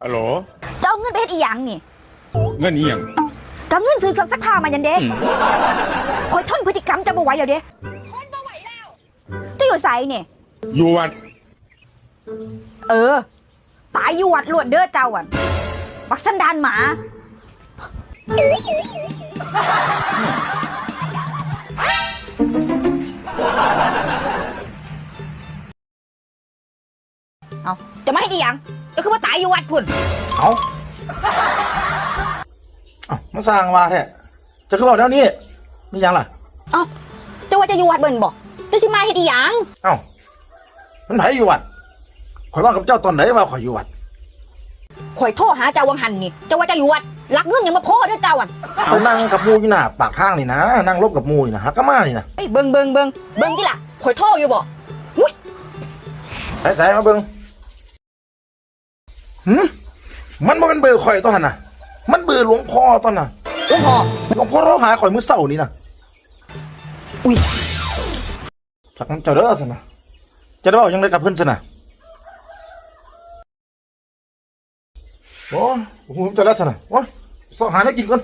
ฮัลโหลจะเอาเงินไปเฮ็ดอีหยังนี่เงินอีหยังก็เงินซื้อเครื่องซักผ้ามายันเด้คอยทนพฤติกรรมจะบ่ไหวแล้วเด้ทนบ่ไหวแล้วจะอยู่ไสนี่อยู่วัดตายอยู่วัดลวดเด้อเจ้าอ่ะบักสันดานหมาเอาจะมาให้ดียังจะคือว่าตายอยู่วัดพุ่นเอามาสร้างมาแท้จะคือบอกเดี๋ยวนี้มียังล่ะเอาจะว่าจะอยู่วัดเบิ่นบอกจะสิมาให้ดียังมันไผอยู่วัดข่อยว่ากับเจ้าตอนไหนว่าข่อยอยู่วัดข่อยโทรหาเจ้าวังหันนี่จะว่าจะอยู่วัดรักเงินยังมาพ่อด้วยเจ้าอ่ะไปนั่งกับมูอยู่หน้าปากทางนี่นะนั่งลบกับมูนี่นะฮักกะมานี่นะเบิ่งที่ล่ะข่อยโทรอยู่บ่ใส่มาเบิ่งมันบ่เป็นเบอร์ข่อยตอนน่ะมันเบอร์หลวงพ่อตอนน่ะหลวงพ่อเราหาข่อยมื้อเช้านี่นะอุ้ยสักน้ำเจ้าเด้อซั่นน่ะจะได้เว้าจังได๋กับเพิ่นซั่นน่ะโอ้โหจะแล้วซั่นน่ะโอ้ยสอหาได้กินก่อน